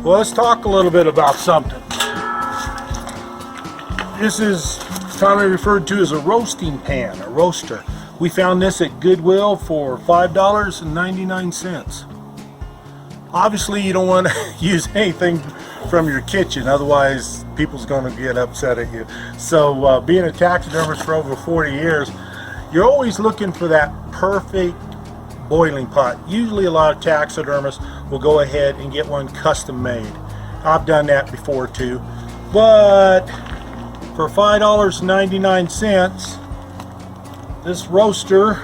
Well, let's talk a little bit about something. This is commonly referred to as a roasting pan, a roaster. We found this at Goodwill for $5.99. Obviously, you don't want to use anything from your kitchen, otherwise people's going to get upset at you. So being a taxidermist for over 40 years, you're always looking for that perfect boiling pot. Usually a lot of taxidermists will go ahead and get one custom made. I've done that before too, but for $5.99 this roaster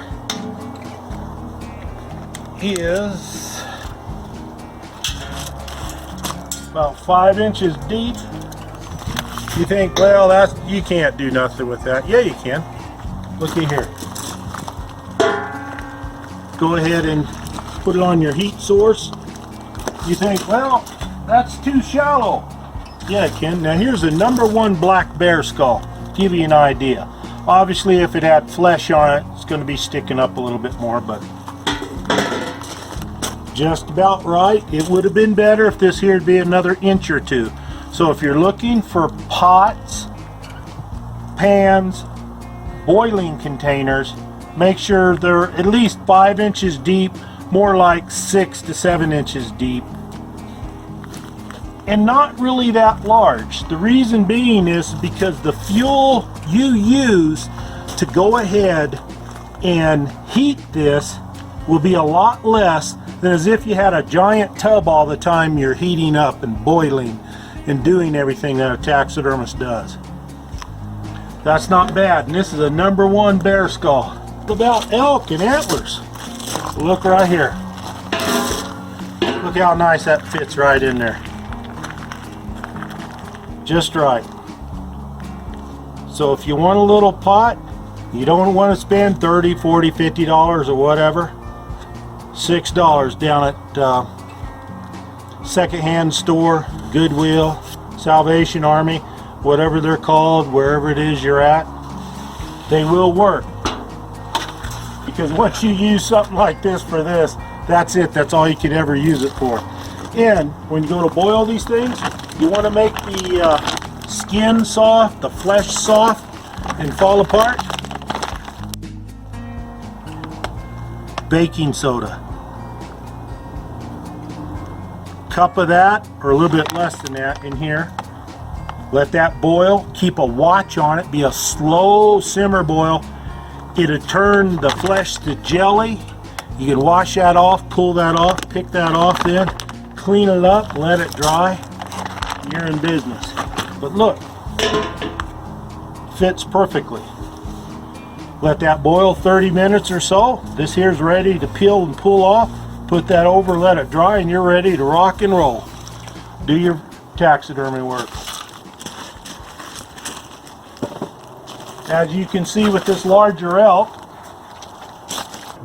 is about 5 inches deep. You think, well, you can't do nothing with that. Yeah, you can. Looky here. Go ahead and put it on your heat source. You think, well, that's too shallow. Yeah, it can. Now here's the #1 black bear skull. Give you an idea. Obviously, if it had flesh on it, it's going to be sticking up a little bit more, but just about right. It would have been better if this here would be another inch or two. So if you're looking for pots, pans, boiling containers, make sure they're at least 5 inches deep, more like 6 to 7 inches deep, and not really that large. The reason being is because the fuel you use to go ahead and heat this will be a lot less than as if you had a giant tub all the time you're heating up and boiling and doing everything that a taxidermist does. That's not bad, and this is a #1 bear skull. What about elk and antlers? Look right here. Look how nice that fits right in there. Just right. So if you want a little pot, you don't want to spend $30, $40, $50 or whatever, $6 down at secondhand store, Goodwill, Salvation Army, whatever they're called, wherever it is you're at, they will work. Because once you use something like this for this, that's it. That's all you could ever use it for. And when you go to boil these things, you want to make the skin soft, the flesh soft, and fall apart. Baking soda. Cup of that, or a little bit less than that in here. Let that boil. Keep a watch on it. Be a slow simmer boil. It'll turn the flesh to jelly. You can wash that off, pull that off, pick that off then, clean it up, let it dry. You're in business. But look, fits perfectly. Let that boil 30 minutes or so. This here's ready to peel and pull off. Put that over, let it dry, and you're ready to rock and roll. Do your taxidermy work. As you can see with this larger elk,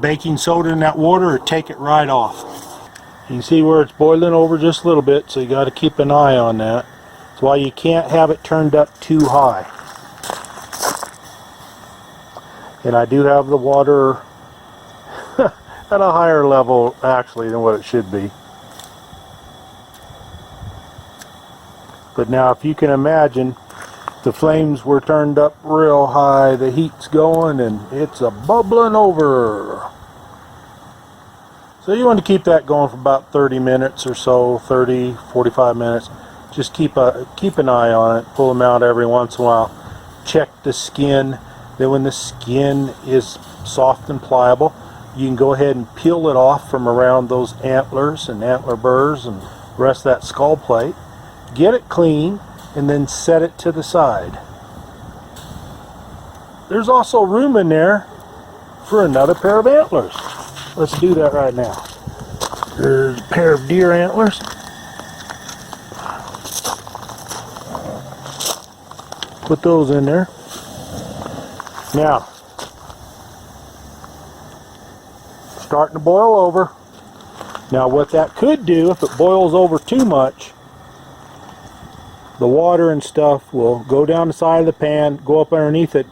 baking soda in that water or take it right off. You can see where it's boiling over just a little bit, so you got to keep an eye on that. That's why you can't have it turned up too high. And I do have the water at a higher level actually than what it should be. But now if you can imagine, the flames were turned up real high, the heat's going, and it's a bubbling over. So you want to keep that going for about 30 minutes or so, 30, 45 minutes. Just keep an eye on it, pull them out every once in a while. Check the skin. Then when the skin is soft and pliable, you can go ahead and peel it off from around those antlers and antler burrs and the rest of that skull plate. Get it clean and then set it to the side. There's also room in there for another pair of antlers. Let's do that right now. There's a pair of deer antlers. Put those in there. Now, starting to boil over. Now what that could do, if it boils over too much, the water and stuff will go down the side of the pan, go up underneath it,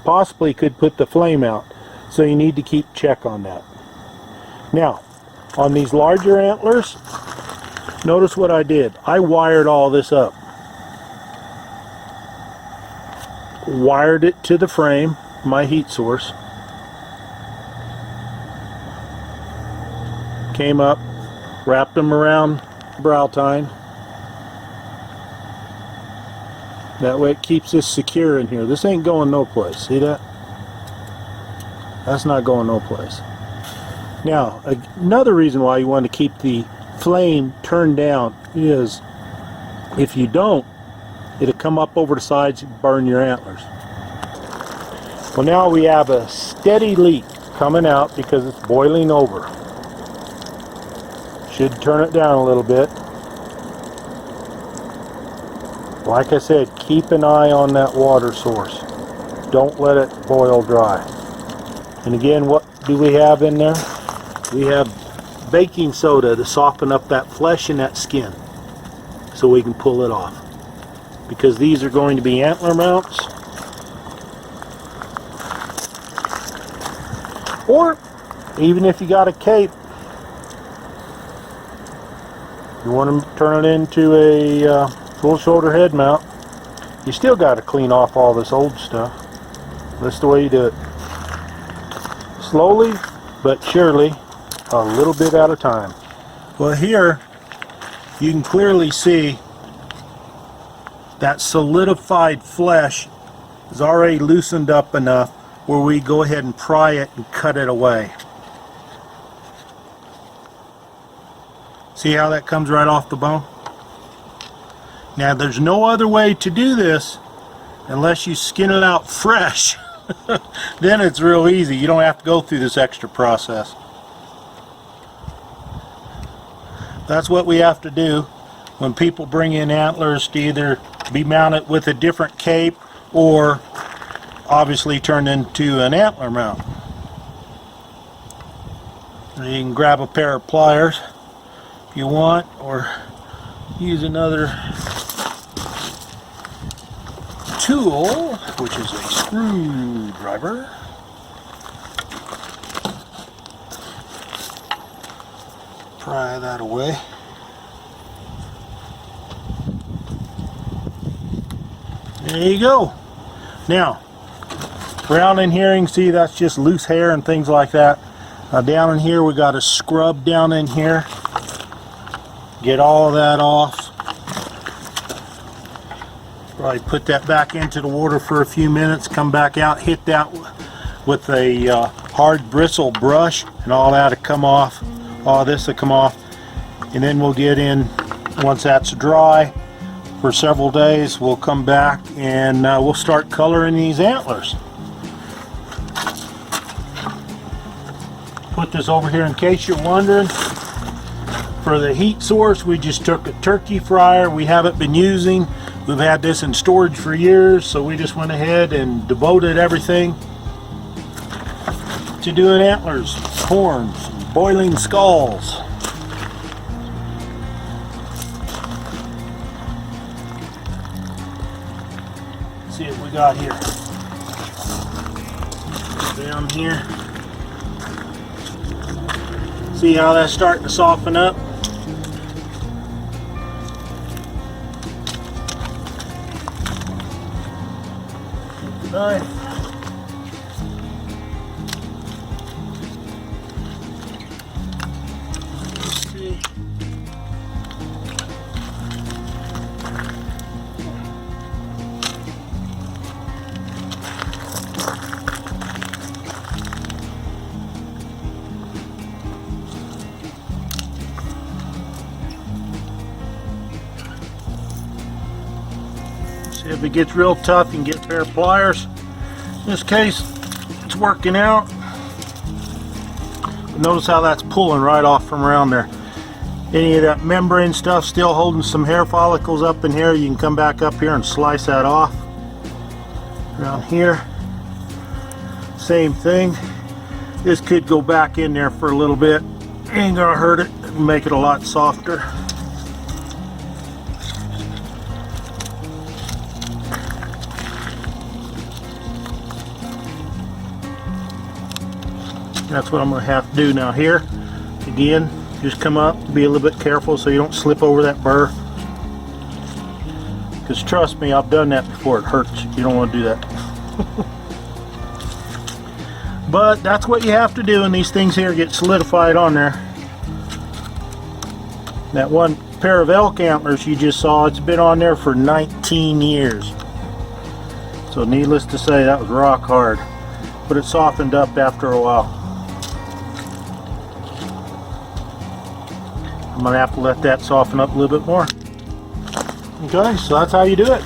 possibly could put the flame out. So you need to keep check on that. Now, on these larger antlers, Notice what I did. I wired all this up. Wired it to the frame, my heat source. Came up, wrapped them around brow tine. That way it keeps this secure in here. This ain't going no place. See that? That's not going no place. Now, another reason why you want to keep the flame turned down is if you don't, it'll come up over the sides and burn your antlers. Well, now we have a steady leak coming out because it's boiling over. Should turn it down a little bit. Like I said, keep an eye on that water source. Don't let it boil dry. And again, what do we have in there? We have baking soda to soften up that flesh and that skin so we can pull it off. Because these are going to be antler mounts. Or even if you got a cape, you want to turn it into a full shoulder head mount, you still got to clean off all this old stuff. That's the way you do it. Slowly but surely, a little bit at a time. Well, here you can clearly see that solidified flesh is already loosened up enough where we go ahead and pry it and cut it away. See how that comes right off the bone? Now there's no other way to do this unless you skin it out fresh. Then it's real easy. You don't have to go through this extra process. That's what we have to do when people bring in antlers to either be mounted with a different cape or obviously turned into an antler mount. You can grab a pair of pliers if you want, or use another tool, which is a screwdriver. Pry that away. There you go. Now, around in here you can see that's just loose hair and things like that. Now down in here we got a scrub down in here. Get all of that off. Probably put that back into the water for a few minutes, come back out, hit that with a hard bristle brush, and all that will come off. All this will come off. And then we'll get in, once that's dry, for several days, we'll come back and we'll start coloring these antlers. Put this over here in case you're wondering. For the heat source, we just took a turkey fryer we haven't been using. We've had this in storage for years, so we just went ahead and devoted everything to doing antlers, horns, boiling skulls. Let's see what we got here. Down here. See how that's starting to soften up? Knife. See. See if it gets real tough, you can get a pair of pliers. In this case, it's working out. But notice how that's pulling right off from around there. Any of that membrane stuff still holding some hair follicles up in here, you can come back up here and slice that off. Around here, same thing. This could go back in there for a little bit. Ain't gonna hurt it, make it a lot softer. That's what I'm going to have to do now here. Again, Just come up, be a little bit careful so you don't slip over that burr. Because trust me, I've done that before. It hurts. You don't want to do that. But that's what you have to do, and these things here get solidified on there. That one pair of elk antlers you just saw, it's been on there for 19 years. So needless to say, that was rock hard. But it softened up after a while. I'm going to have to let that soften up a little bit more. Okay, so that's how you do it.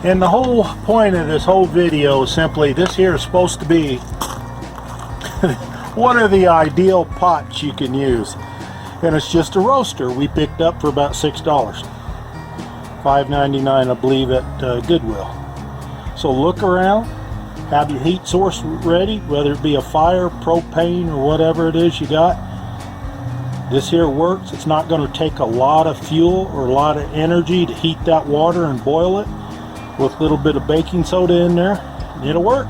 And the whole point of this whole video is simply, this here is supposed to be one of the ideal pots you can use. And it's just a roaster we picked up for about $6. $5.99 I believe at Goodwill. So look around, have your heat source ready, whether it be a fire, propane, or whatever it is you got. This here works. It's not going to take a lot of fuel or a lot of energy to heat that water and boil it with a little bit of baking soda in there. It'll work.